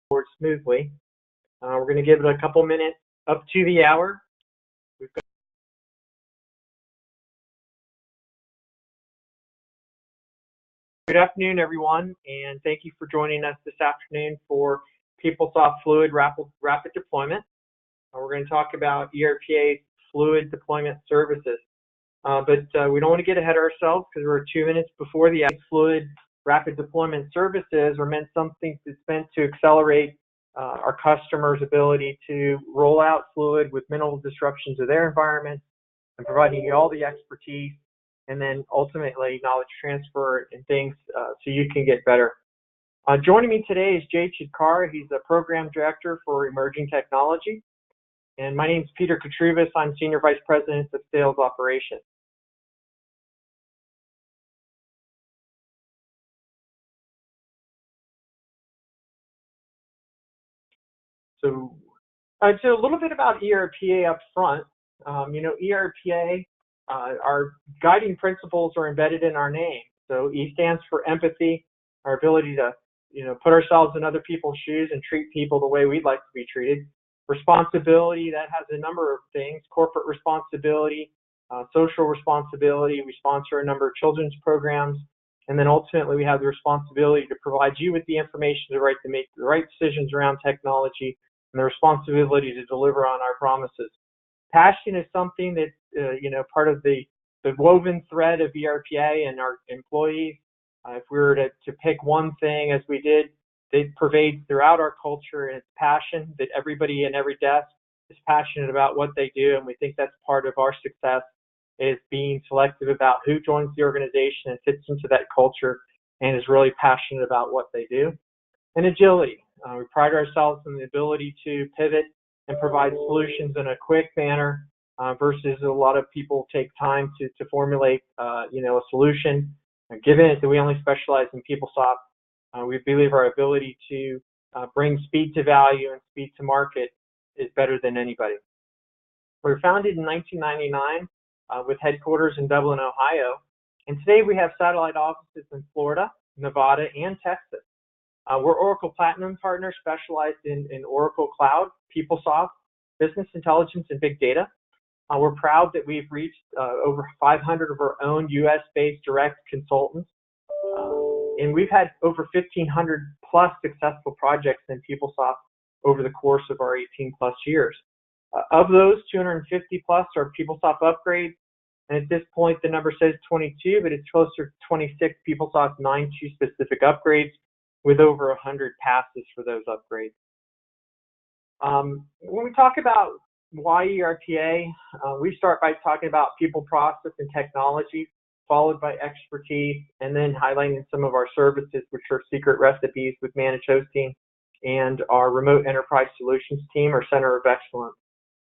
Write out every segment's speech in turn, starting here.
forward smoothly. We're going to give it a couple minutes up to the hour. Good afternoon, everyone, and thank you for joining us this afternoon for PeopleSoft Fluid Rapid Deployment. We're going to talk about ERPA Fluid Deployment Services. But we don't want to get ahead of ourselves because we're 2 minutes before the Fluid Rapid Deployment Services are meant to accelerate our customers' ability to roll out Fluid with minimal disruptions of their environment and providing you all the expertise and then ultimately knowledge transfer and things so you can get better. Joining me today is Jay Chidkar. He's the Program Director for Emerging Technology. And my name is Peter Katrubis. I'm Senior Vice President of Sales Operations. So a little bit about ERPA up front. ERPA, our guiding principles are embedded in our name. So E stands for empathy, our ability to, put ourselves in other people's shoes and treat people the way we'd like to be treated. Responsibility, that has a number of things: corporate responsibility, social responsibility. We sponsor a number of children's programs. And then ultimately, we have the responsibility to provide you with the information to make the right decisions around technology, and the responsibility to deliver on our promises. Passion is something that, part of the woven thread of ERPA and our employees. If we were to pick one thing, as we did, it pervades throughout our culture, and it's passion, that everybody in every desk is passionate about what they do, and we think that's part of our success, is being selective about who joins the organization and fits into that culture and is really passionate about what they do. And agility. We pride ourselves in the ability to pivot and provide solutions in a quick manner versus a lot of people take time to formulate, a solution. Given it that we only specialize in PeopleSoft, we believe our ability to bring speed to value and speed to market is better than anybody. We were founded in 1999 with headquarters in Dublin, Ohio, and today we have satellite offices in Florida, Nevada, and Texas. We're Oracle Platinum partners specialized in Oracle Cloud, PeopleSoft, Business Intelligence, and Big Data. We're proud that we've reached over 500 of our own US-based direct consultants. And we've had over 1,500 plus successful projects in PeopleSoft over the course of our 18 plus years. Of those, 250 plus are PeopleSoft upgrades. And at this point, the number says 22, but it's closer to 26 PeopleSoft 9.2 specific upgrades with over 100 passes for those upgrades. When we talk about why ERPA, we start by talking about people, process, and technology, followed by expertise, and then highlighting some of our services, which are secret recipes with managed hosting and our remote enterprise solutions team, our center of excellence.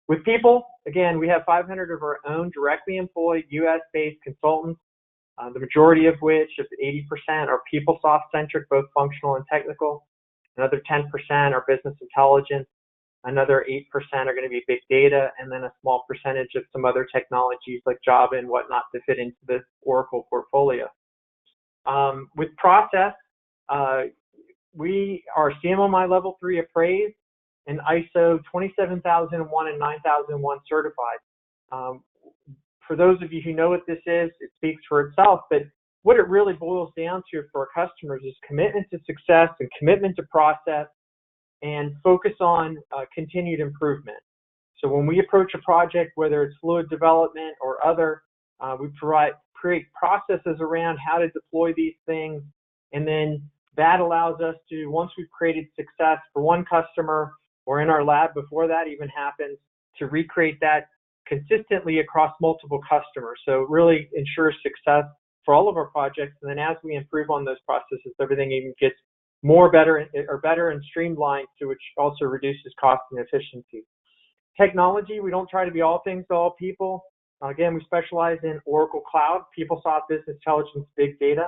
With people, again, we have 500 of our own directly employed US-based consultants, the majority of which, of 80%, are PeopleSoft-centric, both functional and technical. Another 10% are business intelligence. Another 8% are going to be big data, and then a small percentage of some other technologies like Java and whatnot to fit into the Oracle portfolio. With process, we are CMMI Level 3 appraised and ISO 27001 and 9001 certified. For those of you who know what this is, it speaks for itself, but what it really boils down to for our customers is commitment to success and commitment to process and focus on continued improvement. So when we approach a project, whether it's fluid development or other, we create processes around how to deploy these things, and then that allows us to, once we've created success for one customer or in our lab before that even happens, to recreate that consistently across multiple customers. So it really ensures success for all of our projects, and then as we improve on those processes, everything even gets better and streamlined, to which also reduces cost and efficiency. Technology, we don't try to be all things to all people. Again, we specialize in Oracle Cloud, PeopleSoft Business Intelligence, Big Data.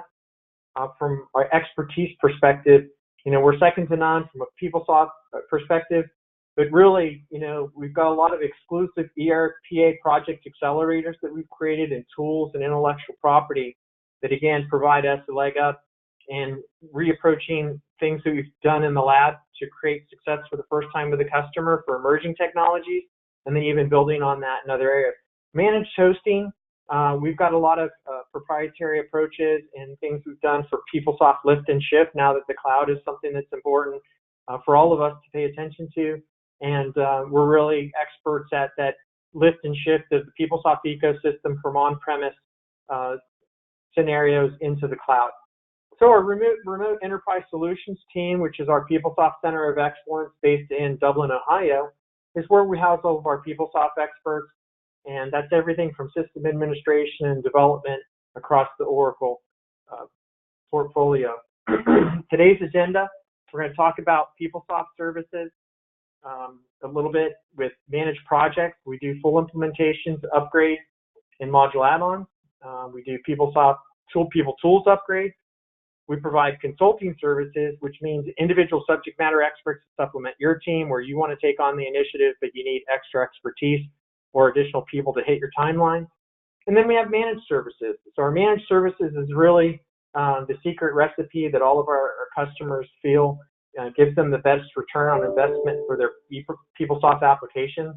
From our expertise perspective, we're second to none from a PeopleSoft perspective, but really, we've got a lot of exclusive ERPA project accelerators that we've created, and tools and intellectual property that, again, provide us a leg up and reapproaching things that we've done in the lab to create success for the first time with the customer for emerging technologies, and then even building on that in other areas. Managed hosting, we've got a lot of proprietary approaches and things we've done for PeopleSoft lift and shift now that the cloud is something that's important for all of us to pay attention to. And we're really experts at that lift and shift of the PeopleSoft ecosystem from on-premise scenarios into the cloud. So our remote enterprise solutions team, which is our PeopleSoft Center of Excellence based in Dublin, Ohio, is where we house all of our PeopleSoft experts. And that's everything from system administration and development across the Oracle portfolio. Today's agenda, we're going to talk about PeopleSoft services a little bit with managed projects. We do full implementations, upgrades, and module add-ons. We do PeopleSoft People Tools upgrades. We provide consulting services, which means individual subject matter experts to supplement your team where you want to take on the initiative, but you need extra expertise or additional people to hit your timeline. And then we have managed services. So our managed services is really the secret recipe that all of our customers feel gives them the best return on investment for their PeopleSoft applications.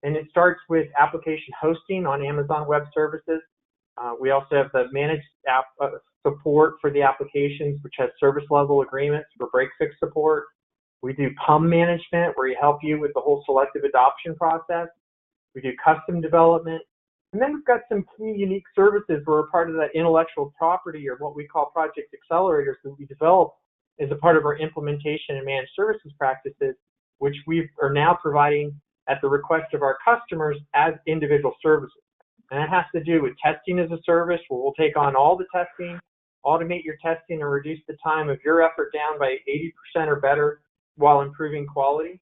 And it starts with application hosting on Amazon Web Services. We also have the managed app support for the applications, which has service level agreements for break-fix support. We do PUM management, where we help you with the whole selective adoption process. We do custom development. And then we've got some key unique services where we're part of that intellectual property, or what we call project accelerators, that we develop as a part of our implementation and managed services practices, which we are now providing at the request of our customers as individual services. And that has to do with testing as a service, where we'll take on all the testing, automate your testing, and reduce the time of your effort down by 80% or better while improving quality.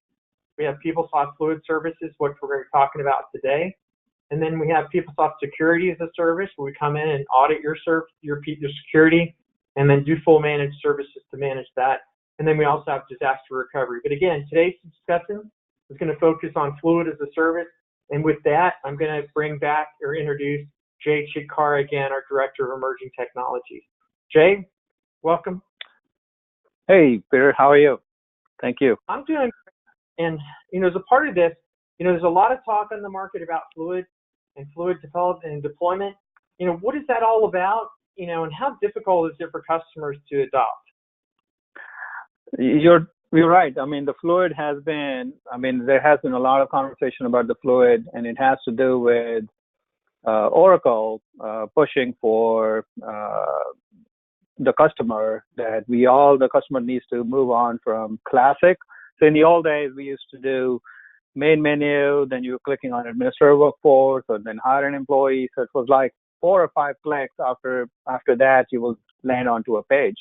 We have PeopleSoft Fluid Services, which we're going to be talking about today. And then we have PeopleSoft Security as a service, where we come in and audit your security and then do full managed services to manage that. And then we also have disaster recovery. But again, today's discussion is going to focus on Fluid as a service. And with that, I'm going to bring back or introduce Jay Chidkar again, our Director of Emerging Technologies. Jay, welcome. Hey, Peter, how are you? Thank you. I'm doing great. And, as a part of this, there's a lot of talk on the market about Fluid and Fluid development and deployment. What is that all about? And how difficult is it for customers to adopt? You're right. I mean, the Fluid has been, there has been a lot of conversation about the Fluid, and it has to do with Oracle pushing for the customer that the customer needs to move on from classic. So in the old days, we used to do main menu, then you were clicking on administer workforce, or then hire an employee. So it was like 4 or 5 clicks. After that, you will land onto a page.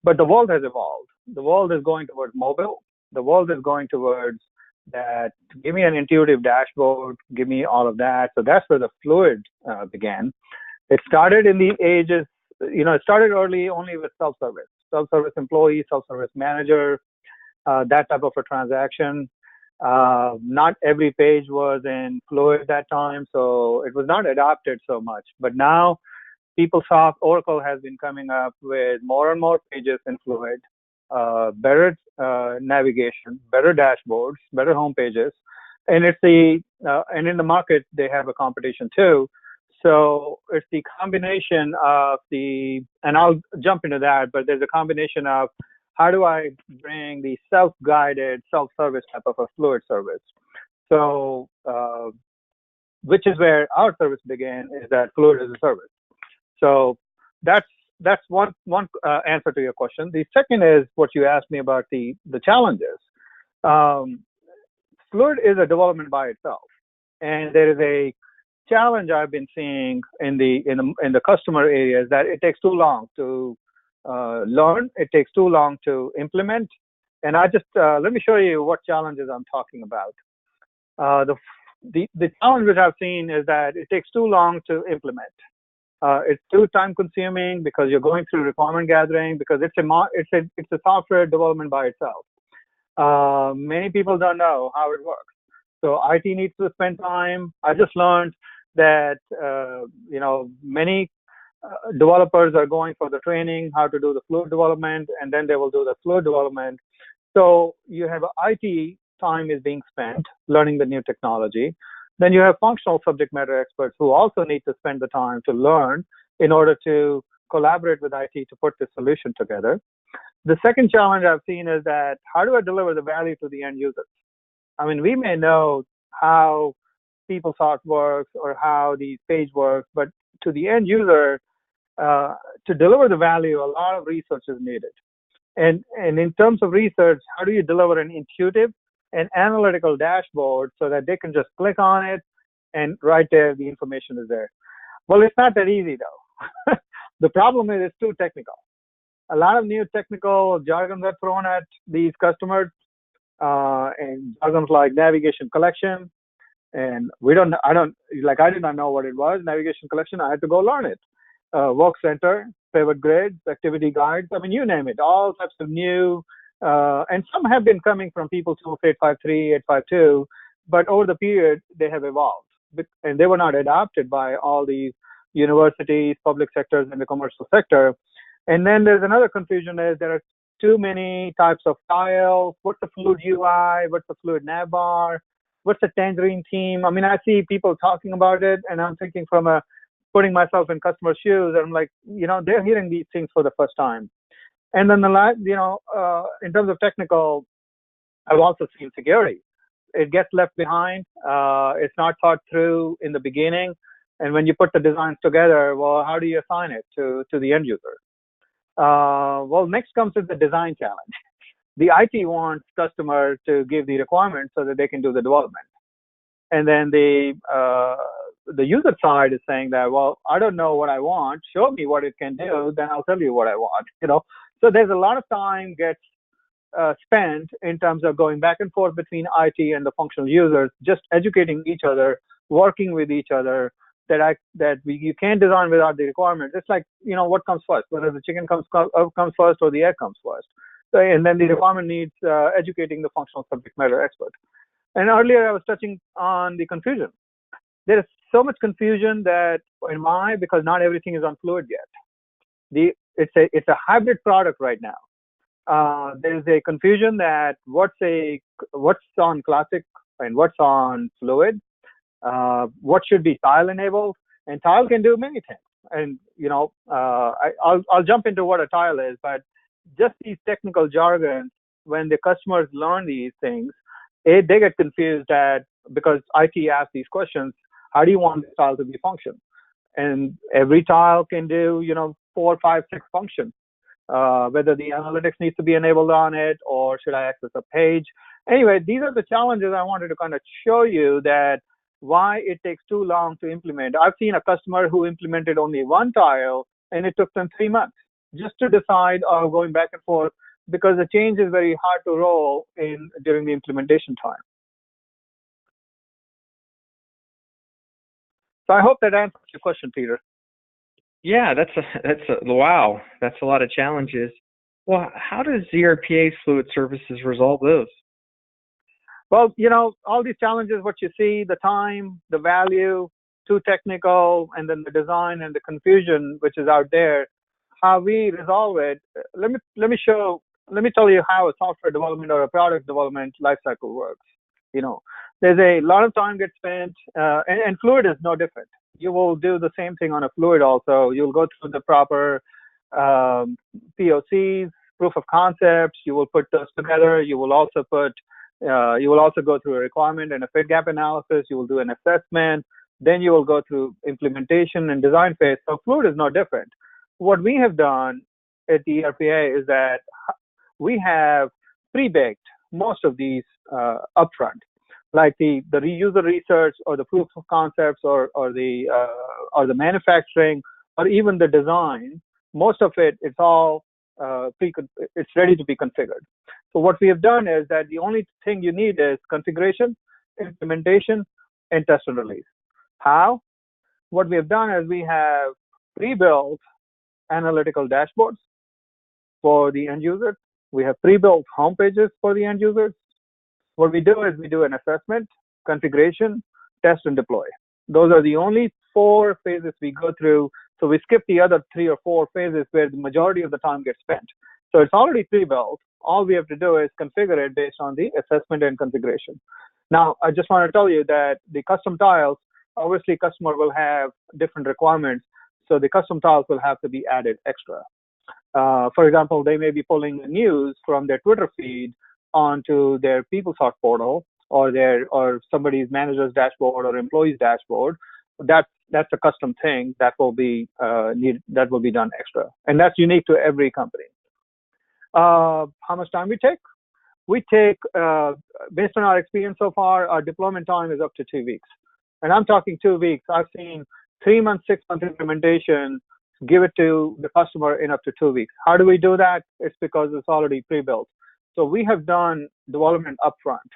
But the world has evolved. The world is going towards mobile. The world is going towards that. Give me an intuitive dashboard. Give me all of that. So that's where the Fluid began. It started in the ages, it started early only with self-service employee, self-service manager, that type of a transaction. Not every page was in Fluid at that time, so it was not adopted so much. But now, PeopleSoft, Oracle has been coming up with more and more pages in Fluid, better navigation, better dashboards, better home pages, and and in the market they have a competition too. So it's the combination of and I'll jump into that, but there's a combination of how do I bring the self-guided, self-service type of a Fluid service? So, which is where our service began, is that Fluid as a service. So that's one answer to your question. The second is what you asked me about the challenges. Fluid is a development by itself, and there is a challenge I've been seeing in the customer areas that it takes too long to learn. It takes too long to implement. And I just let me show you what challenges I'm talking about. The challenge which I've seen is that it takes too long to implement. It's too time consuming because you're going through requirement gathering, because it's a software development by itself. Many people don't know how it works. So IT needs to spend time. I just learned that many developers are going for the training, how to do the fluid development, and then they will do the fluid development. So you have IT time is being spent learning the new technology. Then you have functional subject matter experts who also need to spend the time to learn in order to collaborate with IT to put the solution together. The second challenge I've seen is that how do I deliver the value to the end users? I mean, we may know how PeopleSoft works or how the page works, but to the end user, to deliver the value, a lot of research is needed. And in terms of research, how do you deliver an intuitive and analytical dashboard so that they can just click on it and right there the information is there? Well, it's not that easy though. The problem is it's too technical. A lot of new technical jargons are thrown at these customers, and jargons like navigation collection. And I did not know what it was, navigation collection. I had to go learn it. Work center, pivot grids, activity guides. I mean, you name it, all types of new, and some have been coming from PeopleSoft 853, 852, but over the period, they have evolved. And they were not adopted by all these universities, public sectors, and the commercial sector. And then there's another confusion is there are too many types of tiles. What's the fluid UI? What's the fluid navbar? What's the tangerine theme? I mean, I see people talking about it, and I'm thinking from putting myself in customer shoes, and I'm like, they're hearing these things for the first time. And then in terms of technical, I've also seen security. It gets left behind. It's not thought through in the beginning. And when you put the designs together, well, how do you assign it to the end user? Well, next comes with the design challenge. The IT wants customer to give the requirements so that they can do the development. And then the user side is saying that, well, I don't know what I want. Show me what it can do, then I'll tell you what I want. So there's a lot of time gets spent in terms of going back and forth between IT and the functional users, just educating each other, working with each other. You can't design without the requirements. It's like what comes first, whether the chicken comes first or the egg comes first. So, and then the requirement needs educating the functional subject matter expert. And earlier I was touching on the confusion. There is so much confusion that because not everything is on Fluid yet. It's a hybrid product right now. There is a confusion that what's on Classic and what's on Fluid. What should be tile enabled, and tile can do many things. And I'll jump into what a tile is, but just these technical jargons, when the customers learn these things, they get confused because IT asks these questions. How do you want this tile to be function? And every tile can do 4, 5, 6 functions. Whether the analytics needs to be enabled on it, or should I access a page? Anyway, these are the challenges I wanted to kind of show you that why it takes too long to implement. I've seen a customer who implemented only one tile, and it took them 3 months just to decide going back and forth, because the change is very hard to roll during the implementation time. So I hope that answers your question, Peter. Yeah, that's a wow. That's a lot of challenges. Well, how does ERPA's Fluid Services resolve those? Well, all these challenges, what you see, the time, the value, too technical, and then the design and the confusion, which is out there, how we resolve it. Let me tell you how a software development or a product development lifecycle works. There's a lot of time gets spent, and Fluid is no different. You will do the same thing on a Fluid also. You'll go through the proper POCs, proof of concepts. You will put those together. You will also go through a requirement and a fit gap analysis. You will do an assessment. Then you will go through implementation and design phase. So Fluid is no different. What we have done at the ERPA is that we have pre-baked most of these upfront, like the user research or the proof of concepts or the manufacturing or even the design. Most of it's all it's ready to be configured. So what we have done is that the only thing you need is configuration, implementation, and test and release. How? What we have done is we have pre-built analytical dashboards for the end user. We have pre-built home pages for the end users. What we do is we do an assessment, configuration, test, and deploy. Those are the only 4 phases we go through So we skip the other 3 or 4 phases where the majority of the time gets spent. So it's already pre-built. All we have to do is configure it based on the assessment and configuration. Now, I just want to tell you that the custom tiles, obviously customer will have different requirements. So the custom tiles will have to be added extra. For example, they may be pulling the news from their Twitter feed onto their PeopleSoft portal or somebody's manager's dashboard or employee's dashboard. That's a custom thing that will be that will be done extra, and that's unique to every company. How much time we take? We take, based on our experience so far, our deployment time is up to 2 weeks, and I'm talking 2 weeks. I've seen 3 months, 6 month implementation. Give it to the customer in up to 2 weeks. How do we do that? It's because it's already pre-built. So we have done development upfront.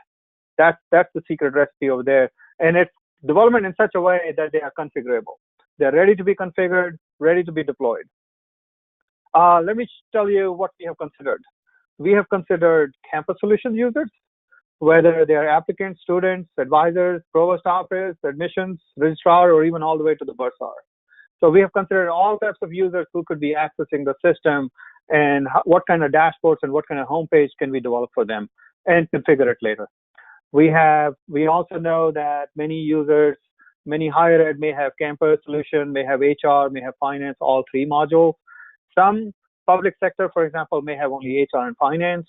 That's the secret recipe over there. And it's development in such a way that they are configurable. They're ready to be configured, ready to be deployed. Let me tell you what we have considered. We have considered campus solutions users, whether they are applicants, students, advisors, provost office, admissions, registrar, or even all the way to the bursar. So we have considered all types of users who could be accessing the system and what kind of dashboards and what kind of homepage can we develop for them and configure it later. We also know that many users, many higher ed may have campus solution, may have HR, may have finance, all 3 modules. Some public sector, for example, may have only HR and finance.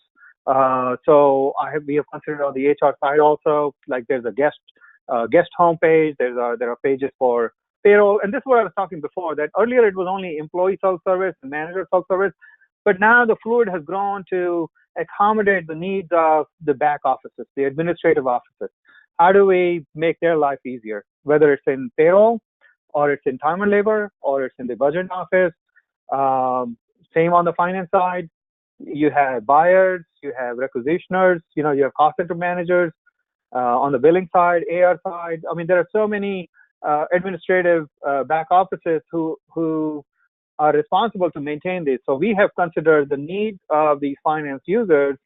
So we have considered on the HR side also, like there's a guest homepage, there are pages for payroll, and this is what I was talking before, that earlier it was only employee self-service and manager self-service, but now the Fluid has grown to accommodate the needs of the back offices, the administrative offices. How do we make their life easier, whether it's in payroll, or it's in time and labor, or it's in the budget office. Same on the finance side. You have buyers, you have requisitioners, you have cost center managers. On the billing side, AR side, I mean, there are so many administrative back offices who are responsible to maintain this. So we have considered the needs of these finance users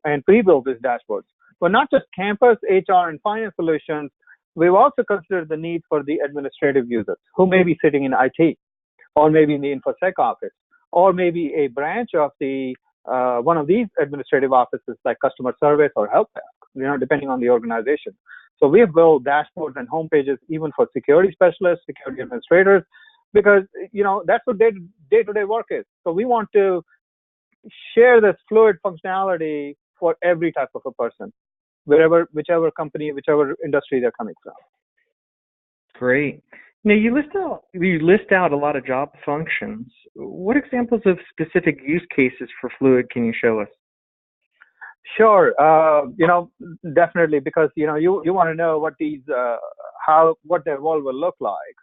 and pre-built these dashboards. But not just campus, HR, and finance solutions, we've also considered the need for the administrative users who may be sitting in IT, or maybe in the InfoSec office, or maybe a branch of the one of these administrative offices like customer service or help desk, depending on the organization. So we have built dashboards and homepages even for security specialists, security administrators, because that's what day-to-day work is. So we want to share this Fluid functionality for every type of a person, whichever company, whichever industry they're coming from. Great. Now you list out a lot of job functions. What examples of specific use cases for Fluid can you show us? Sure. Definitely, because you want to know what these what their role will look like.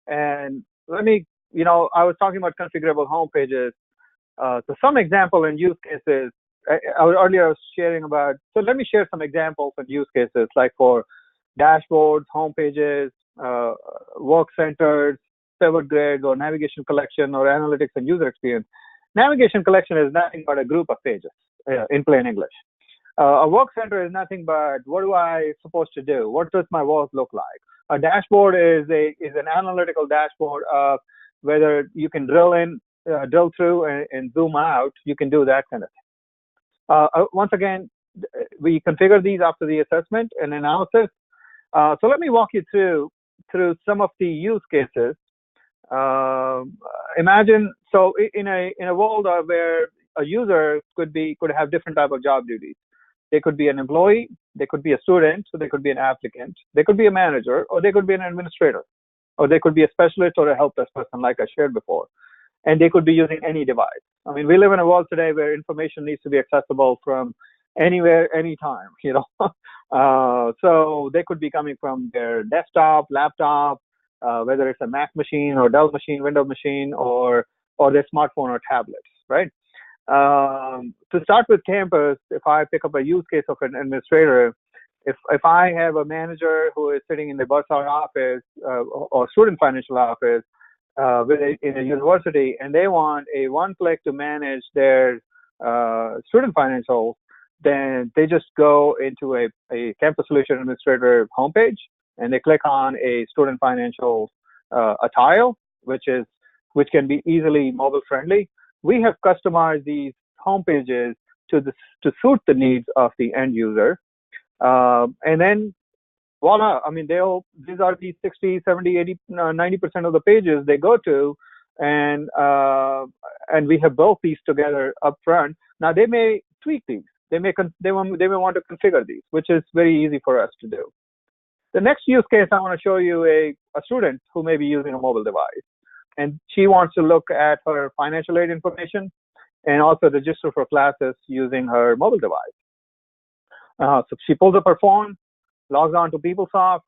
And let me, I was talking about configurable home pages. So some example and use cases. Earlier I was sharing about. So let me share some examples and use cases, like for dashboards, home pages, work centers, pivot grids, or navigation collection, or analytics and user experience. Navigation collection is nothing but a group of pages in plain English. A work center is nothing but what do I supposed to do? What does my work look like? A dashboard is an analytical dashboard of whether you can drill through and zoom out. You can do that kind of thing. Once again, we configure these after the assessment and analysis. So let me walk you through some of the use cases. Imagine, so in a world where a user could have different type of job duties. They could be an employee, they could be a student, so they could be an applicant, they could be a manager, or they could be an administrator, or they could be a specialist or a help desk person, like I shared before. And they could be using any device. I mean, we live in a world today where information needs to be accessible from anywhere, anytime, so they could be coming from their desktop, laptop, whether it's a Mac machine or Dell machine, Windows machine, or their smartphone or tablets, right? To start with campus, if I pick up a use case of an administrator, if I have a manager who is sitting in the bursar office or student financial office in a university, and they want a one-click to manage their student financials, then they just go into a campus solution administrator homepage, and they click on a student financial a tile, which is which can be easily mobile friendly. We have customized these home pages to suit the needs of the end user. And then voila, I mean, these are the 60, 70, 80, 90% of the pages they go to, and we have built these together up front. Now they may tweak these. They may want to configure these, which is very easy for us to do. The next use case, I want to show you a student who may be using a mobile device, and she wants to look at her financial aid information and also register for classes using her mobile device. So she pulls up her phone, logs on to PeopleSoft,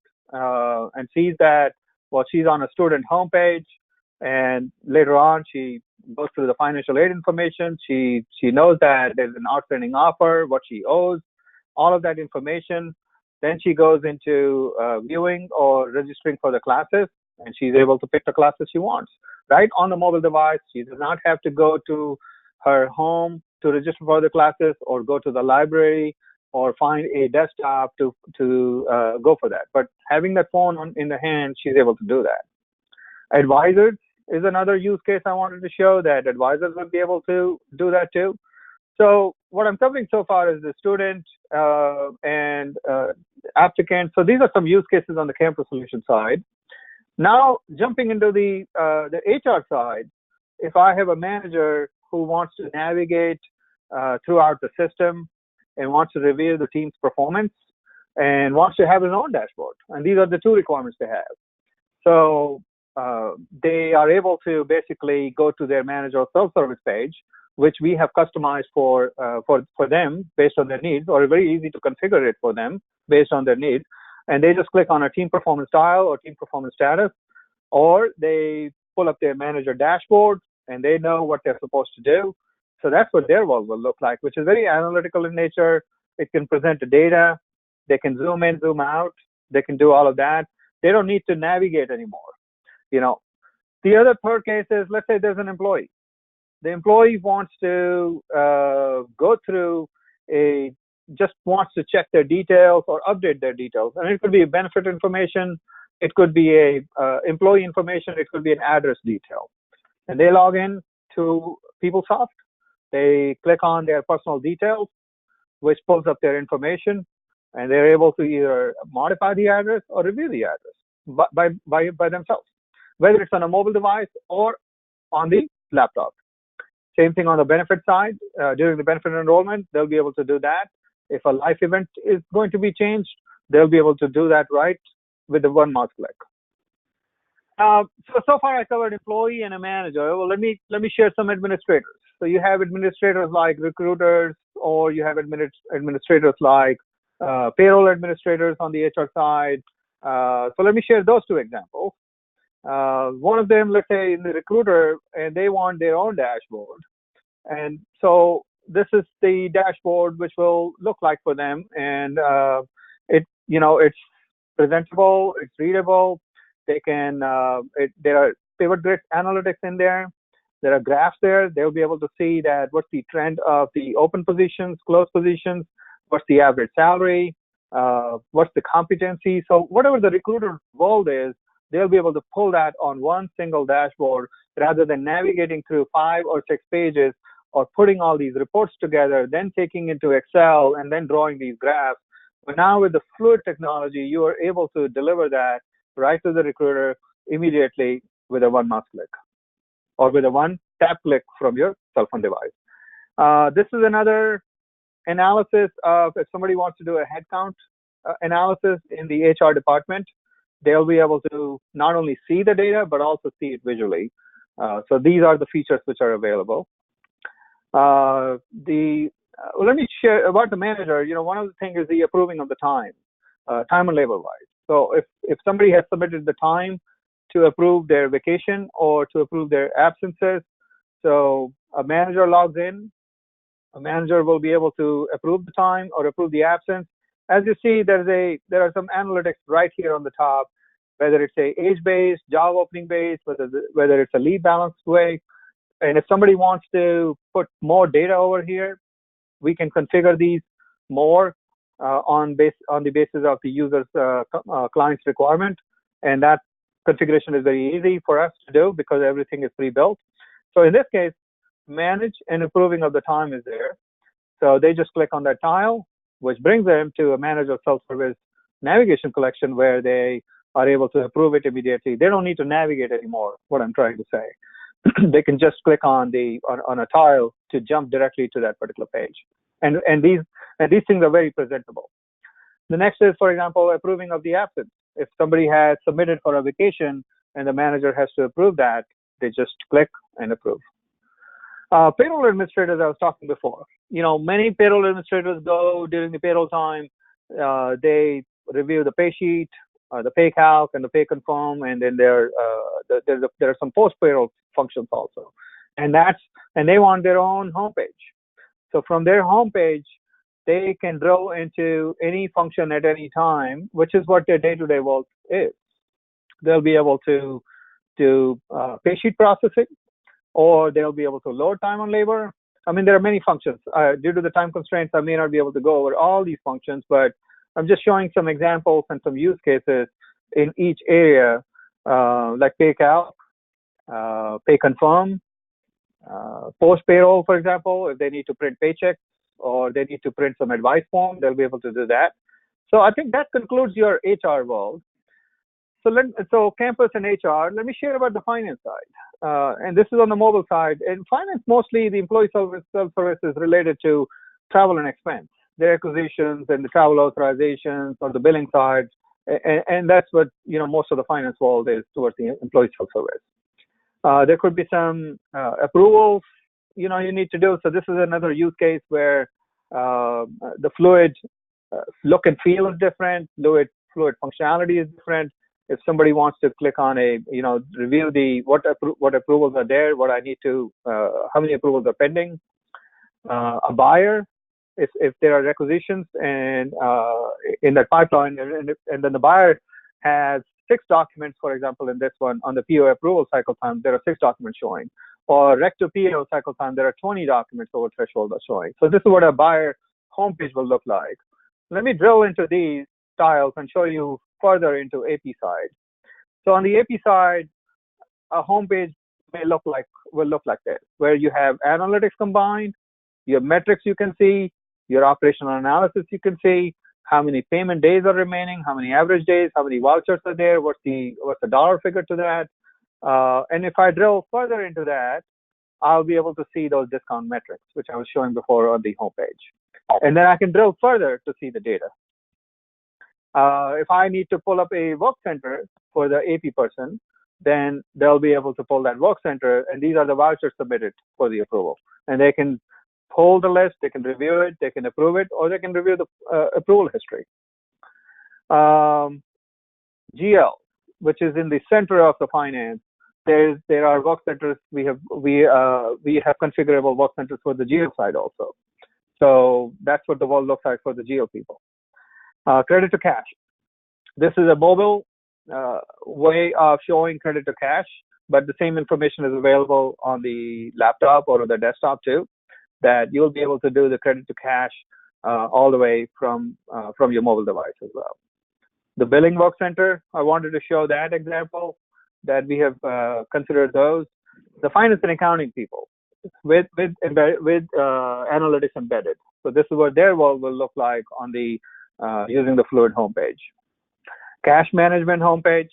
and sees that, well, she's on a student homepage, and later on she goes through the financial aid information. She knows that there's an outstanding offer, what she owes, all of that information. Then she goes into viewing or registering for the classes, and she's able to pick the classes she wants right on the mobile device. She does not have to go to her home to register for the classes or go to the library or find a desktop to go for that. But having that phone in the hand, she's able to do that. Advisors is another use case I wanted to show, that advisors would be able to do that too. So what I'm covering so far is the student and applicant. So these are some use cases on the campus solution side. Now jumping into the HR side, if I have a manager who wants to navigate throughout the system and wants to review the team's performance and wants to have his own dashboard, and these are the two requirements they have. So they are able to basically go to their manager self-service page, which we have customized for them based on their needs, or very easy to configure it for them based on their needs. And they just click on a team performance style or team performance status, or they pull up their manager dashboard and they know what they're supposed to do. So that's what their world will look like, which is very analytical in nature. It can present the data. They can zoom in, zoom out. They can do all of that. They don't need to navigate anymore. The other third case is, let's say there's an employee. The employee wants to go through just wants to check their details or update their details. And it could be benefit information. It could be employee information. It could be an address detail. And they log in to PeopleSoft. They click on their personal details, which pulls up their information, and they're able to either modify the address or review the address by themselves, whether it's on a mobile device or on the laptop. Same thing on the benefit side. During the benefit enrollment, they'll be able to do that. If a life event is going to be changed, they'll be able to do that right with the one mouse click. So far I covered employee and a manager. Well, let me share some administrators. So you have administrators like recruiters, or you have administrators like payroll administrators on the HR side. So let me share those two examples. One of them, let's say in the recruiter, and they want their own dashboard. And so this is the dashboard which will look like for them. And it's presentable, it's readable. They can, there are pivot grid analytics in there. There are graphs there. They'll be able to see that what's the trend of the open positions, closed positions, what's the average salary, what's the competency. So whatever the recruiter world is, they'll be able to pull that on one single dashboard rather than navigating through 5 or 6 pages or putting all these reports together, then taking into Excel and then drawing these graphs. But now with the Fluid technology, you are able to deliver that right to the recruiter immediately with a one mouse click or with a one tap click from your cell phone device. This is another analysis of if somebody wants to do a headcount analysis in the HR department, they'll be able to not only see the data, but also see it visually. So these are the features which are available. Let me share about the manager. One of the things is the approving of the time and labor wise. So if somebody has submitted the time to approve their vacation or to approve their absences, so a manager logs in, a manager will be able to approve the time or approve the absence. As you see, there are some analytics right here on the top, whether it's a age-based, job opening-based, whether it's a lead balance way. And if somebody wants to put more data over here, we can configure these more on the basis of the user's client's requirement, and that configuration is very easy for us to do because everything is pre-built. So in this case, manage and approving of the time is there. So they just click on that tile, which brings them to a manager self-service navigation collection where they are able to approve it immediately. They don't need to navigate anymore, what I'm trying to say. They can just click on a tile to jump directly to that particular page. And these things are very presentable. The next is, for example, approving of the absence. If somebody has submitted for a vacation and the manager has to approve that, they just click and approve. Payroll administrators, I was talking before. Many payroll administrators go during the payroll time. They review the pay sheet, the pay calc, and the pay confirm, and then there are some post payroll functions also, and they want their own homepage. So from their homepage, they can drill into any function at any time, which is what their day-to-day work is. They'll be able to do pay sheet processing, or they'll be able to load time on labor. I mean, there are many functions. Due to the time constraints, I may not be able to go over all these functions, but I'm just showing some examples and some use cases in each area, like pay calc, pay confirm, post payroll, for example. If they need to print paychecks or they need to print some advice form, they'll be able to do that. So I think that concludes your HR world. So campus and HR, let me share about the finance side. And this is on the mobile side. In finance, mostly the employee self-service is related to travel and expense, the acquisitions and the travel authorizations or the billing side. And that's what, most of the finance world is towards the employee self-service. There could be some approvals, you need to do. So this is another use case where the fluid look and feel is different, fluid functionality is different. If somebody wants to click on review what approvals are there, what I need to, how many approvals are pending. A buyer, if there are requisitions and in that pipeline, and then the buyer has 6 documents, for example, in this one, on the PO approval cycle time, there are 6 documents showing. Or rec to PO cycle time, there are 20 documents over threshold are showing. So this is what a buyer homepage will look like. Let me drill into these styles and show you further into AP side. So on the AP side, a homepage will look like this, where you have analytics combined, your metrics you can see, your operational analysis you can see, how many payment days are remaining, how many average days, how many vouchers are there, what's the dollar figure to that. And if I drill further into that, I'll be able to see those discount metrics, which I was showing before on the homepage. And then I can drill further to see the data. If I need to pull up a work center for the AP person, then they'll be able to pull that work center, and these are the vouchers submitted for the approval. And they can pull the list, they can review it, they can approve it, or they can review the approval history. GL, which is in the center of the finance, there are work centers. We have configurable work centers for the GL side also. So that's what the world looks like for the GL people. Credit to cash. This is a mobile way of showing credit to cash, but the same information is available on the laptop or on the desktop too, that you'll be able to do the credit to cash all the way from your mobile device as well. The billing work center, I wanted to show that example, that we have considered those. The finance and accounting people with analytics embedded. So this is what their world will look like on the using the Fluid homepage. Cash management homepage.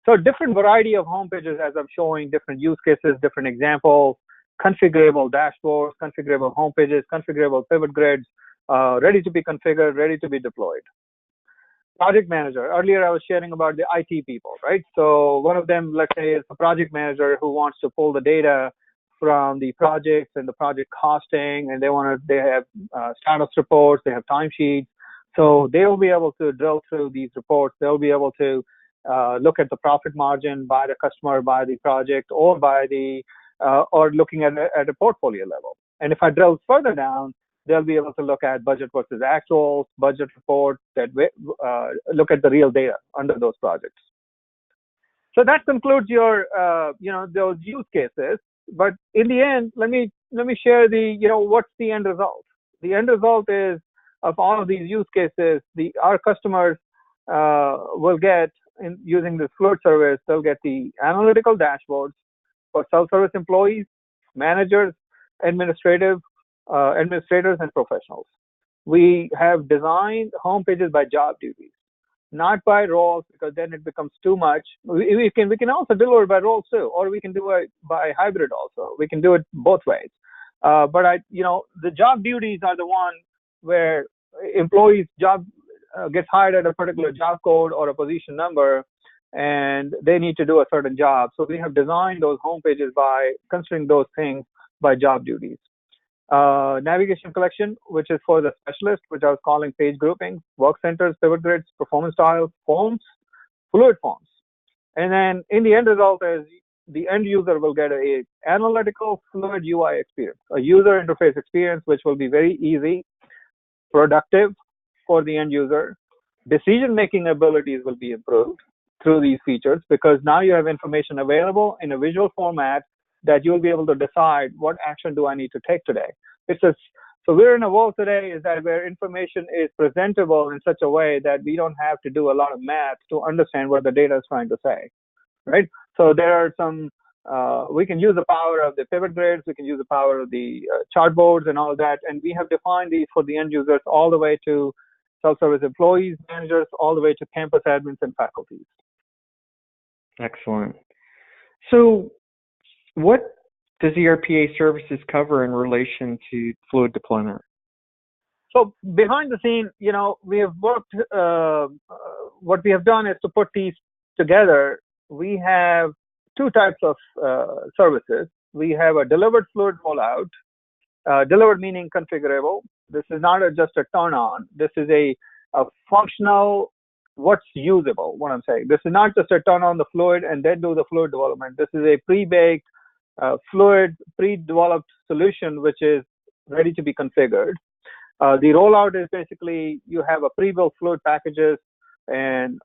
So different variety of homepages as I'm showing, different use cases, different examples, configurable dashboards, configurable homepages, configurable pivot grids, ready to be configured, ready to be deployed. Project manager. Earlier I was sharing about the IT people, right? So one of them, let's say, is a project manager who wants to pull the data from the projects and the project costing, and they have status reports, they have timesheets. So they will be able to drill through these reports. They'll be able to look at the profit margin by the customer, by the project, or by the or looking at a portfolio level. And if I drill further down, they'll be able to look at budget versus actuals, budget reports that look at the real data under those projects. So that concludes your those use cases. But in the end, let me share what's the end result. The end result is, of all of these use cases, our customers will get using this Fluid service, they'll get the analytical dashboards for self-service employees, managers, administrators, and professionals. We have designed home pages by job duties, not by roles, because then it becomes too much. We can also deliver by roles too, or we can do it by hybrid also. We can do it both ways. But the job duties are the one where employees job gets hired at a particular job code or a position number, and they need to do a certain job. So we have designed those home pages by considering those things by job duties. Navigation collection, which is for the specialist, which I was calling page groupings, work centers, pivot grids, performance styles, forms, Fluid forms. And then in the end result is the end user will get a analytical Fluid UI experience, a user interface experience, which will be very easy, productive for the end user. Decision-making abilities will be improved through these features because now you have information available in a visual format that you'll be able to decide what action do I need to take today. So we're in a world today is that where information is presentable in such a way that we don't have to do a lot of math to understand what the data is trying to say, right? So there are some, we can use the power of the pivot grids, we can use the power of the chart boards and all that, and we have defined these for the end users all the way to self-service employees, managers, all the way to campus admins and faculties. Excellent. So what does ERPA services cover in relation to Fluid deployment? So behind the scene, we have worked, what we have done is to put these together. We have two types of services. We have a delivered Fluid rollout, delivered meaning configurable. This is not just a turn on. This is a functional, what's usable, what I'm saying. This is not just a turn on the Fluid and then do the Fluid development. This is a pre-baked Fluid, pre-developed solution, which is ready to be configured. The rollout is basically you have a pre-built Fluid packages, and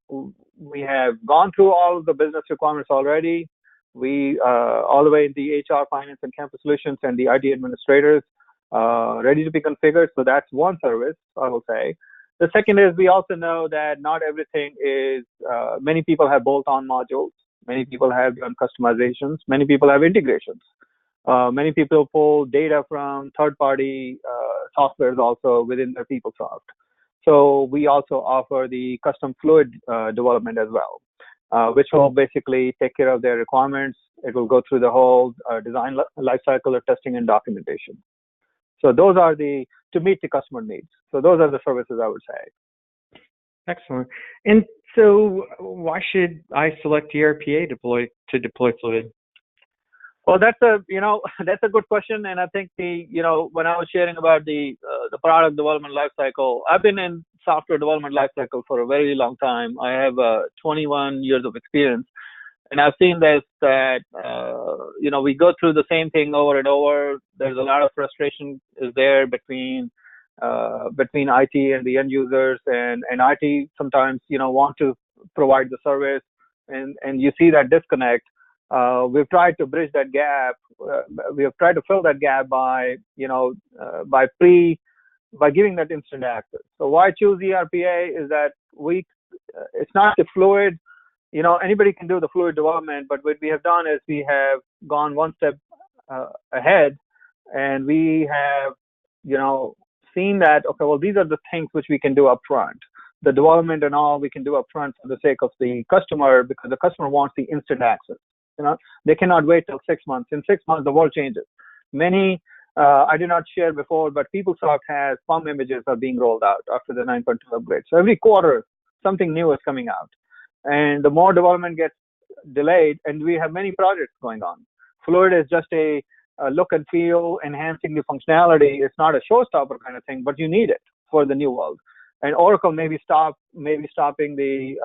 we have gone through all of the business requirements already. We all the way in the HR, finance, and campus solutions and the IT administrators ready to be configured. So that's one service, I will say. The second is we also know that not everything is, many people have bolt-on modules. Many people have done customizations. Many people have integrations. Many people pull data from third-party softwares also within their PeopleSoft. So we also offer the custom Fluid development as well, which will basically take care of their requirements. It will go through the whole design lifecycle of testing and documentation. So those are to meet the customer needs. So those are the services I would say. Excellent. And so why should I select ERPA to deploy Fluid? Well, that's a good question, and I think when I was sharing about the product development lifecycle, I've been in software development lifecycle for a very long time. I have 21 years of experience, and I've seen this that we go through the same thing over and over. There's a lot of frustration is there between IT and the end users, and IT sometimes want to provide the service, and you see that disconnect. We've tried to bridge that gap. We have tried to fill that gap by giving that instant access. So why choose ERPA is that it's not the Fluid. Anybody can do the Fluid development, but what we have done is we have gone one step ahead, and we have seen that, okay, well, these are the things which we can do up front. The development and all we can do up front for the sake of the customer, because the customer wants the instant access. They cannot wait till 6 months. In 6 months, the world changes. Many, I did not share before, but PeopleSoft has PUM images are being rolled out after the 9.2 upgrade. So every quarter, something new is coming out. And the more development gets delayed, and we have many projects going on. Fluid is just a look and feel, enhancing the functionality. It's not a showstopper kind of thing, but you need it for the new world. And Oracle maybe stopping the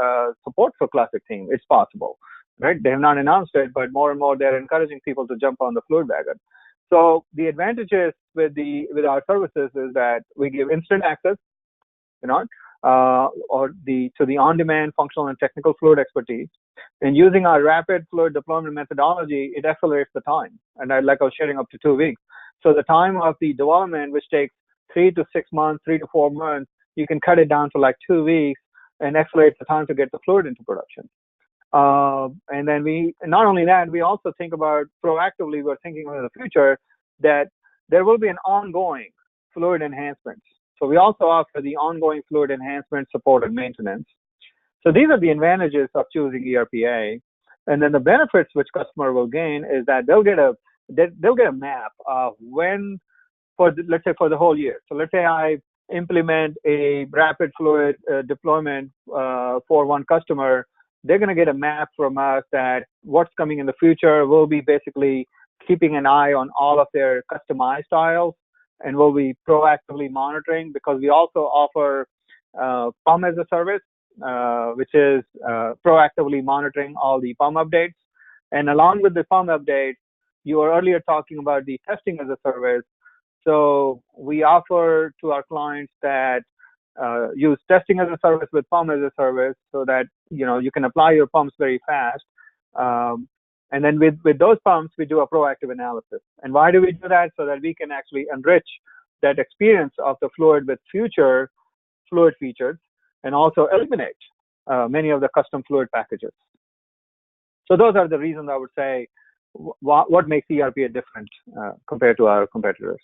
support for Classic Theme. It's possible. Right? They have not announced it, but more and more they're encouraging people to jump on the Fluid wagon. So the advantages with our services is that we give instant access, or to the on-demand functional and technical Fluid expertise. And using our rapid Fluid deployment methodology, it accelerates the time. And like I was sharing, up to 2 weeks. So the time of the development, which takes 3 to 6 months, 3 to 4 months, you can cut it down to like 2 weeks and accelerate the time to get the fluid into production. And then not only that, we also think about proactively, we're thinking about the future that there will be an ongoing fluid enhancements. So we also offer the ongoing fluid enhancement, support, and maintenance. So these are the advantages of choosing ERPA. And then the benefits which customer will gain is that they'll get a map of when, let's say for the whole year. So let's say I implement a rapid fluid deployment for one customer. They're going to get a map from us that what's coming in the future. We'll be basically keeping an eye on all of their customized styles, and we'll be proactively monitoring, because we also offer PUM as a service, which is proactively monitoring all the PUM updates. And along with the PUM updates, you were earlier talking about the testing as a service. So we offer to our clients that use testing as a service with PUM as a service, so that you can apply your PUMs very fast. And then with those PUMs, we do a proactive analysis. And why do we do that? So that we can actually enrich that experience of the fluid with future fluid features, and also eliminate many of the custom fluid packages. So those are the reasons I would say what makes ERPA different compared to our competitors.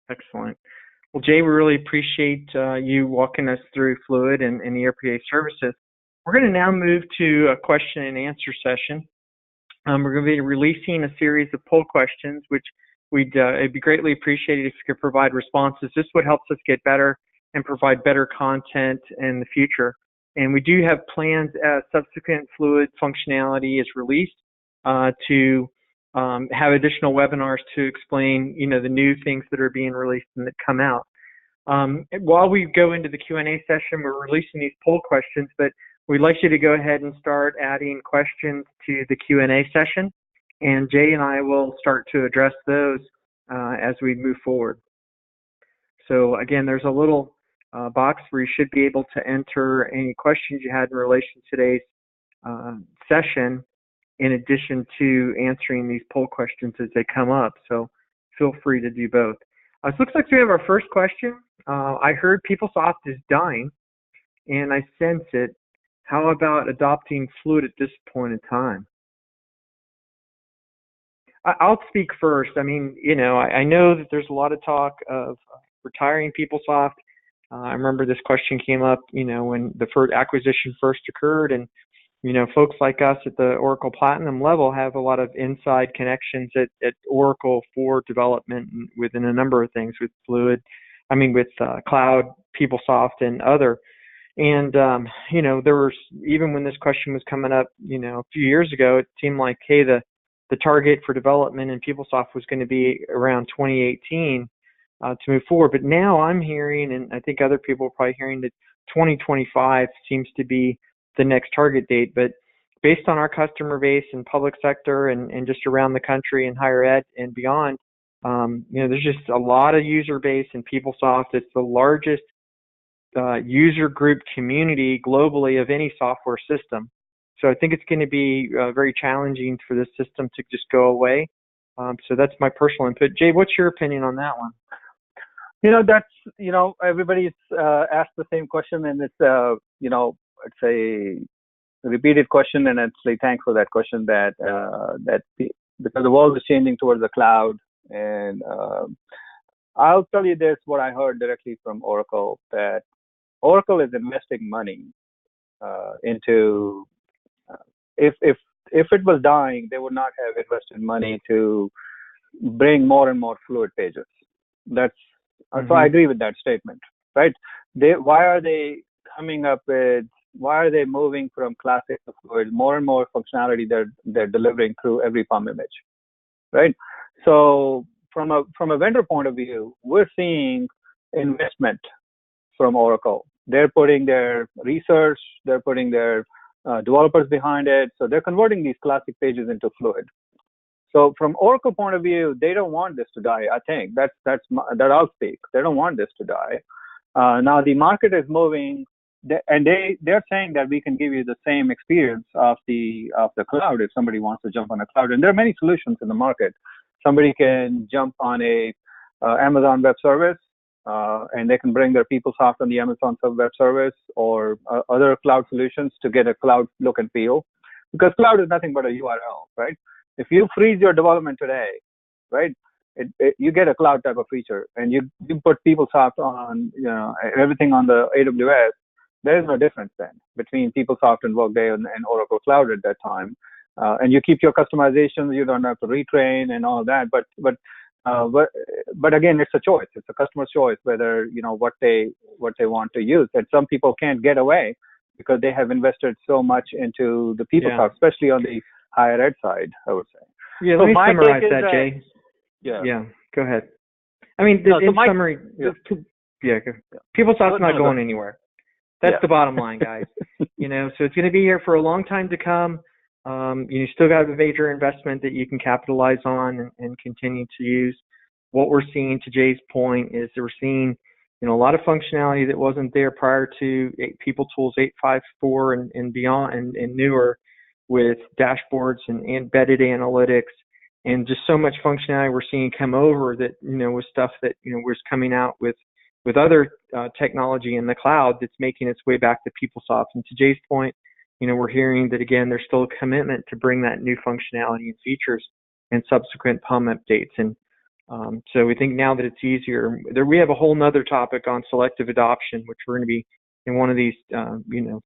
Excellent. Well, Jay, we really appreciate you walking us through fluid and ERPA services. We're going to now move to a question and answer session. We're going to be releasing a series of poll questions, which it'd be greatly appreciated if you could provide responses. This would help us get better and provide better content in the future. And we do have plans as subsequent fluid functionality is released to have additional webinars to explain, the new things that are being released and that come out. While we go into the Q&A session, we're releasing these poll questions, but we'd like you to go ahead and start adding questions to the Q&A session, and Jay and I will start to address those as we move forward. So again, there's a little box where you should be able to enter any questions you had in relation to today's session, in addition to answering these poll questions as they come up. So feel free to do both. It looks like we have our first question. I heard PeopleSoft is dying, and I sense it. How about adopting fluid at this point in time? I'll speak first. I mean, I know that there's a lot of talk of retiring PeopleSoft. I remember this question came up, when the first acquisition first occurred, and folks like us at the Oracle Platinum level have a lot of inside connections at Oracle for development within a number of things with fluid. With cloud, PeopleSoft, and other. And, there was, even when this question was coming up, a few years ago, it seemed like, hey, the target for development in PeopleSoft was going to be around 2018 to move forward. But now I'm hearing, and I think other people are probably hearing, that 2025 seems to be the next target date. But based on our customer base in public sector and just around the country in higher ed and beyond, there's just a lot of user base in PeopleSoft. It's the largest user group community globally of any software system. So I think it's going to be very challenging for this system to just go away. So that's my personal input. Jay, what's your opinion on that one? That's, everybody's asked the same question, and it's, it's a repeated question, and actually thanks for that question because the world is changing towards the cloud. And I'll tell you this, what I heard directly from Oracle, that Oracle is investing money into, if it was dying, they would not have invested money to bring more and more fluid pages. So I agree with that statement, right? Why are they moving from classic to fluid? More and more functionality they're delivering through every PUM image, right? So from a vendor point of view, we're seeing investment from Oracle. They're putting their research, they're putting their developers behind it. So they're converting these classic pages into fluid. So from Oracle point of view, they don't want this to die. I think that I'll speak. They don't want this to die. Now the market is moving, and they're saying that we can give you the same experience of the cloud if somebody wants to jump on a cloud. And there are many solutions in the market. Somebody can jump on a Amazon Web Service and they can bring their PeopleSoft on the Amazon Web Service or other cloud solutions to get a cloud look and feel. Because cloud is nothing but a URL, right? If you freeze your development today, right, you get a cloud type of feature, and you put PeopleSoft on, everything on the AWS. There is no difference then between PeopleSoft and Workday and Oracle Cloud at that time. And you keep your customizations. You don't have to retrain and all of that. But again, it's a choice. It's a customer's choice whether what they want to use. And some people can't get away because they have invested so much into the PeopleSoft, especially on the higher ed side, I would say. Yeah, let me summarize that, Jay. Yeah, go ahead. I mean, in summary, PeopleSoft's not going anywhere. That's the bottom line, guys. So it's going to be here for a long time to come. You still got a major investment that you can capitalize on and continue to use. What we're seeing, to Jay's point, is that we're seeing a lot of functionality that wasn't there prior to PeopleTools 8.5.4 and beyond and newer, with dashboards and embedded analytics and just so much functionality we're seeing come over that with stuff that was coming out with other technology in the cloud that's making its way back to PeopleSoft. And to Jay's point, we're hearing that again there's still a commitment to bring that new functionality and features and subsequent PUM updates. And so we think now that it's easier, we have a whole nother topic on selective adoption, which we're going to be in one of these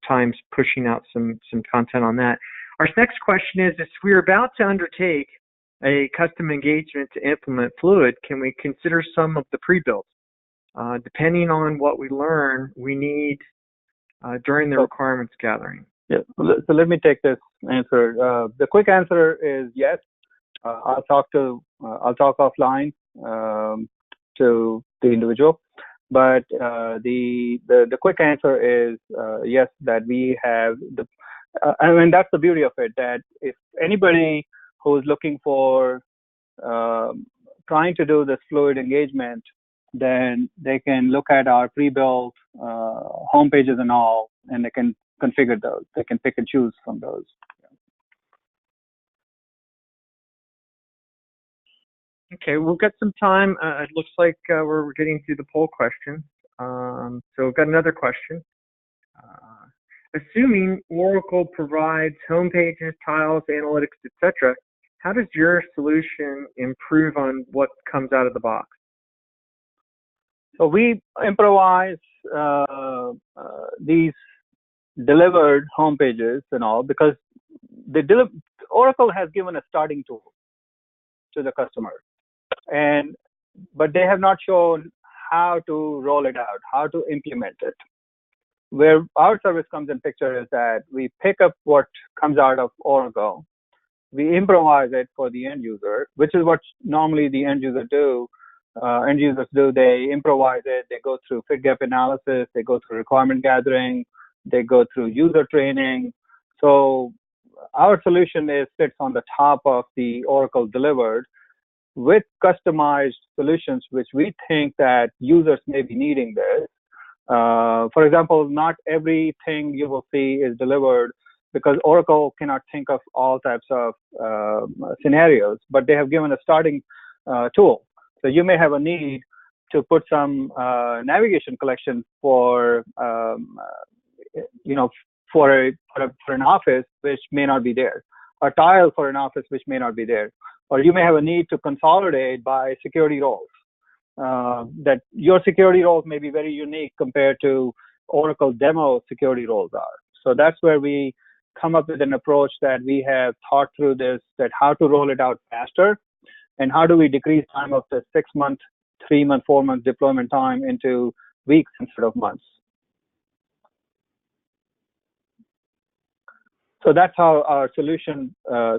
times pushing out some content on that. Our next question is, if we're about to undertake a custom engagement to implement Fluid, can we consider some of the pre-builds? Depending on what we learn, we need during the requirements gathering. Yeah, so let me take this answer. The quick answer is yes. I'll talk offline to the individual, but the quick answer is yes, that we have the. I mean, that's the beauty of it, that if anybody who's looking for trying to do this fluid engagement, then they can look at our pre-built home pages and all, and they can configure those. They can pick and choose from those. Okay, we've got some time. It looks like we're getting through the poll question. So we've got another question. Assuming Oracle provides home pages, tiles, analytics, etc., how does your solution improve on what comes out of the box? So we improvise these delivered home pages and all, because Oracle has given a starting tool to the customer, but they have not shown how to roll it out, how to implement it. Where our service comes in picture is that we pick up what comes out of Oracle, we improvise it for the end user, which is what normally the end users do. They improvise it, they go through fit gap analysis, they go through requirement gathering, they go through user training. So our solution sits on the top of the Oracle delivered with customized solutions, which we think that users may be needing this. For example, not everything you will see is delivered because Oracle cannot think of all types of scenarios, but they have given a starting tool. So you may have a need to put some navigation collection for an office which may not be there, a tile for an office which may not be there, or you may have a need to consolidate by security roles. That your security roles may be very unique compared to Oracle demo security roles are. So that's where we come up with an approach that we have thought through this, that how to roll it out faster, and how do we decrease time of the 6-month, 3-month, 4-month deployment time into weeks instead of months. So that's how our solution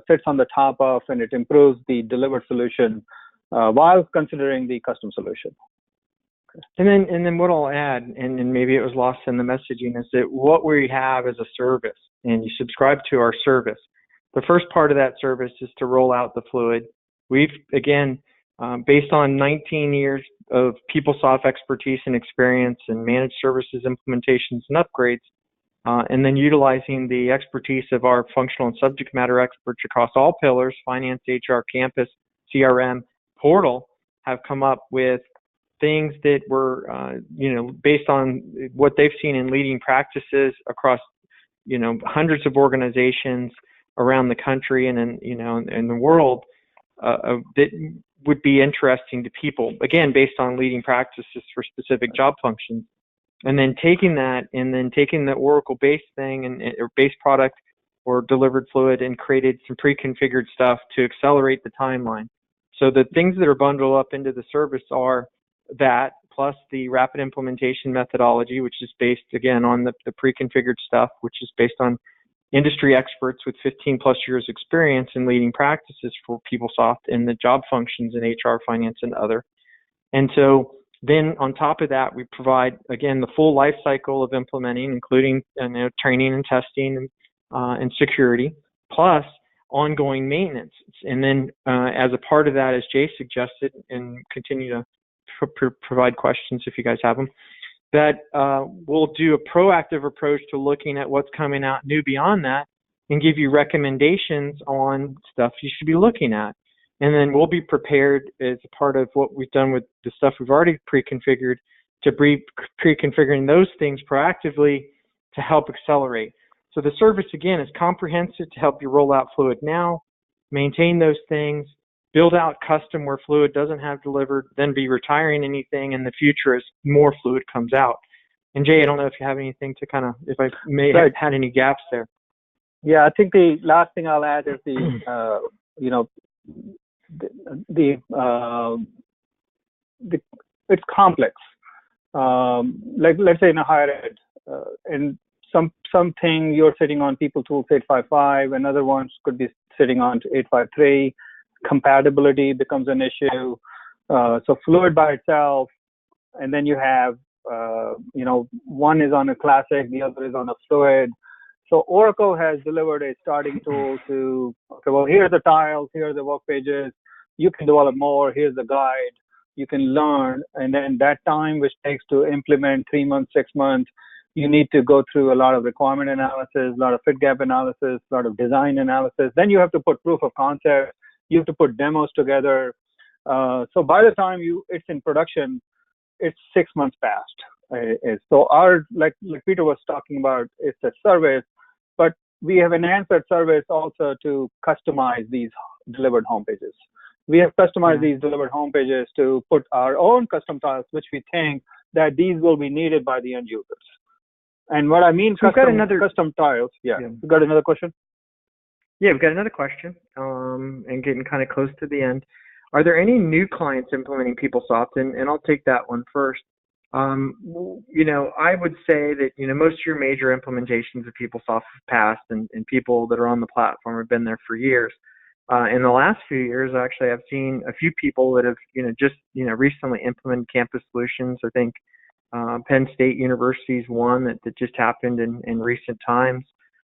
sits on the top of, and it improves the delivered solution while considering the custom solution. And then what I'll add, and maybe it was lost in the messaging, is that what we have is a service, and you subscribe to our service. The first part of that service is to roll out the Fluid. We've, again, based on 19 years of PeopleSoft expertise and experience and managed services implementations and upgrades, and then utilizing the expertise of our functional and subject matter experts across all pillars, finance, HR, campus, CRM, portal, have come up with things that were, based on what they've seen in leading practices across, hundreds of organizations around the country and in the world, that would be interesting to people, again, based on leading practices for specific job functions. And then taking the Oracle base thing or base product or delivered fluid and created some pre-configured stuff to accelerate the timeline. So the things that are bundled up into the service are that plus the rapid implementation methodology, which is based, again, on the pre-configured stuff, which is based on industry experts with 15 plus years experience in leading practices for PeopleSoft in the job functions in HR, finance, and other. And so then on top of that, we provide, again, the full life cycle of implementing, including training and testing and security, plus ongoing maintenance. And then as a part of that, as Jay suggested, and continue to provide questions if you guys have them, that we'll do a proactive approach to looking at what's coming out new beyond that and give you recommendations on stuff you should be looking at. And then we'll be prepared as a part of what we've done with the stuff we've already pre-configured to be pre-configuring those things proactively to help accelerate. So the service, again, is comprehensive to help you roll out Fluid now, maintain those things, build out custom where Fluid doesn't have delivered, then be retiring anything in the future as more Fluid comes out. And Jay, I don't know if you have anything to if I may have had any gaps there. Yeah, I think the last thing I'll add is it's complex. Let's say in a higher ed, and something you're sitting on PeopleTools 855, and other ones could be sitting on 853. Compatibility becomes an issue. So Fluid by itself, and then you have, one is on a classic, the other is on a Fluid. So Oracle has delivered a starting tool to, okay, well, here are the tiles, here are the work pages. You can develop more. Here's the guide. You can learn. And then that time which takes to implement 3 months, 6 months, you need to go through a lot of requirement analysis, a lot of fit gap analysis, a lot of design analysis. Then you have to put proof of concept. You have to put demos together. So by the time it's in production, it's 6 months past. So our, like Peter was talking about, it's a service, but we have enhanced that service also to customize these delivered homepages. We have customized these delivered homepages to put our own custom tiles, which we think that these will be needed by the end users. And what I mean, so custom tiles. Yeah. You got another question? Yeah, we've got another question, and getting kind of close to the end. Are there any new clients implementing PeopleSoft? And I'll take that one first. I would say that, most of your major implementations of PeopleSoft have passed, and people that are on the platform have been there for years. In the last few years, actually, I've seen a few people that have, just, recently implemented campus solutions. I think Penn State University is one that just happened in recent times,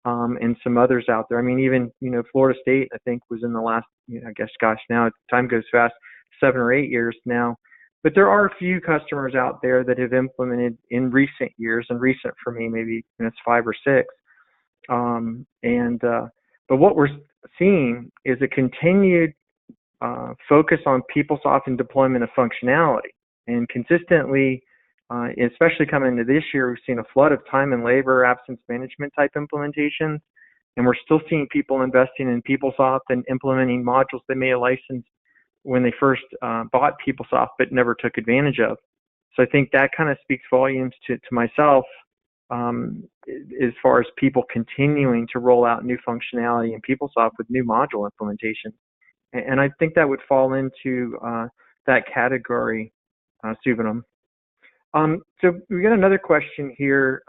and some others out there. I mean, even, Florida State, I think, was in the last, now time goes fast, 7 or 8 years now. But there are a few customers out there that have implemented in recent years, and recent for me, maybe it's 5 or 6. But what we're seeing is a continued focus on PeopleSoft and deployment of functionality. And consistently, especially coming into this year, we've seen a flood of time and labor absence management type implementations. And we're still seeing people investing in PeopleSoft and implementing modules they may have licensed when they first bought PeopleSoft but never took advantage of. So I think that kind of speaks volumes to myself as far as people continuing to roll out new functionality in PeopleSoft with new module implementation. And I think that would fall into that category, Subhanam. So we got another question here.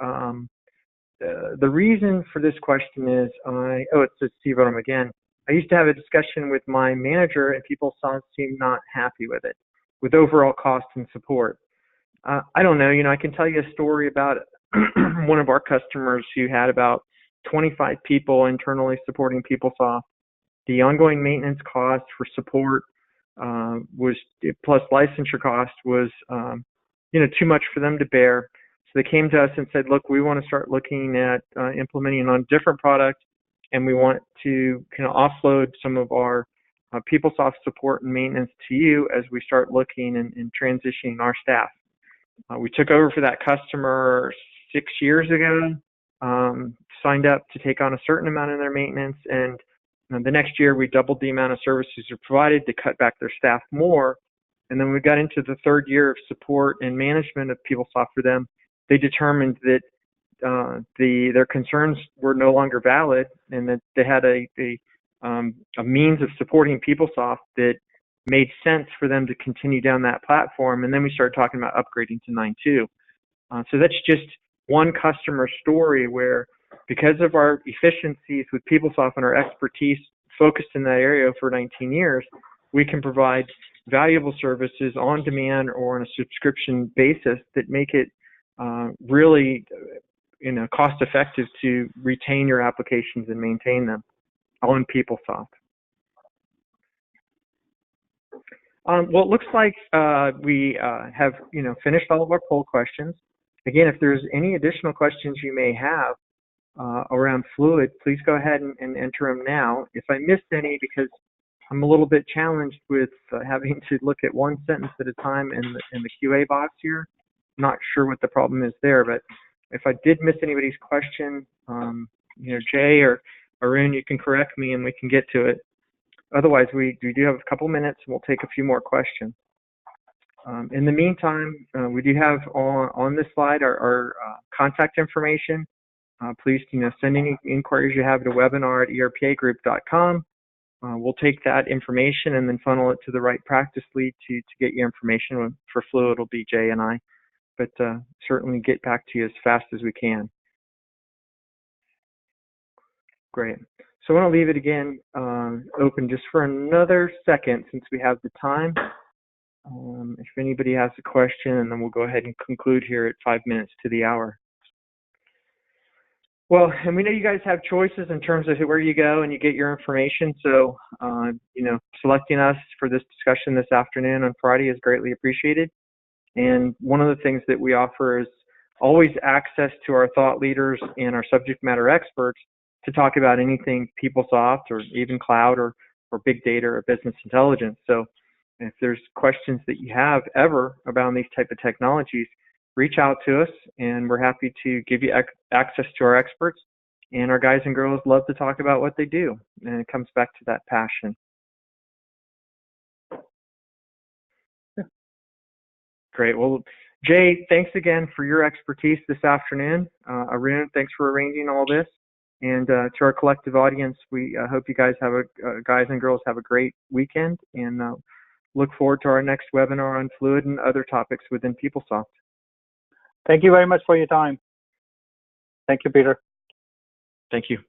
The reason for this question is, it's Subhanam again. I used to have a discussion with my manager, and PeopleSoft seemed not happy with it, with overall cost and support. I don't know, I can tell you a story about one of our customers who had about 25 people internally supporting PeopleSoft. The ongoing maintenance cost for support was, plus licensure cost was, too much for them to bear. So they came to us and said, look, we want to start looking at implementing on a different product, and we want to kind of offload some of our PeopleSoft support and maintenance to you as we start looking and transitioning our staff. We took over for that customer 6 years ago, signed up to take on a certain amount of their maintenance, and the next year we doubled the amount of services we provided to cut back their staff more. And then we got into the third year of support and management of PeopleSoft for them. They determined that their concerns were no longer valid, and that they had a means of supporting PeopleSoft that made sense for them to continue down that platform. And then we started talking about upgrading to 9.2. So that's just one customer story where, because of our efficiencies with PeopleSoft and our expertise focused in that area for 19 years, we can provide valuable services on demand or on a subscription basis that make it really cost effective to retain your applications and maintain them on PeopleSoft. Well, it looks like we have finished all of our poll questions. Again, if there's any additional questions you may have around Fluid, please go ahead and enter them now. If I missed any, because I'm a little bit challenged with having to look at one sentence at a time in the QA box here, not sure what the problem is there, but if I did miss anybody's question, Jay or Arun, you can correct me and we can get to it. Otherwise, we do have a couple minutes and we'll take a few more questions. In the meantime, we do have on this slide our contact information. Please send any inquiries you have to webinar@erpagroup.com. We'll take that information and then funnel it to the right practice lead to get you information. For Fluid, it'll be Jay and I, but certainly get back to you as fast as we can. Great. So I want to leave it again open just for another second since we have the time. If anybody has a question, and then we'll go ahead and conclude here at 5 minutes to the hour. Well, and we know you guys have choices in terms of where you go and you get your information. So, selecting us for this discussion this afternoon on Friday is greatly appreciated. And one of the things that we offer is always access to our thought leaders and our subject matter experts to talk about anything PeopleSoft or even cloud or big data or business intelligence. So if there's questions that you have ever about these type of technologies, reach out to us and we're happy to give you access to our experts. And our guys and girls love to talk about what they do. And it comes back to that passion. Yeah. Great. Well, Jay, thanks again for your expertise this afternoon. Arun, thanks for arranging all this. And to our collective audience, we hope you guys guys and girls have a great weekend, and look forward to our next webinar on Fluid and other topics within PeopleSoft. Thank you very much for your time. Thank you, Peter. Thank you.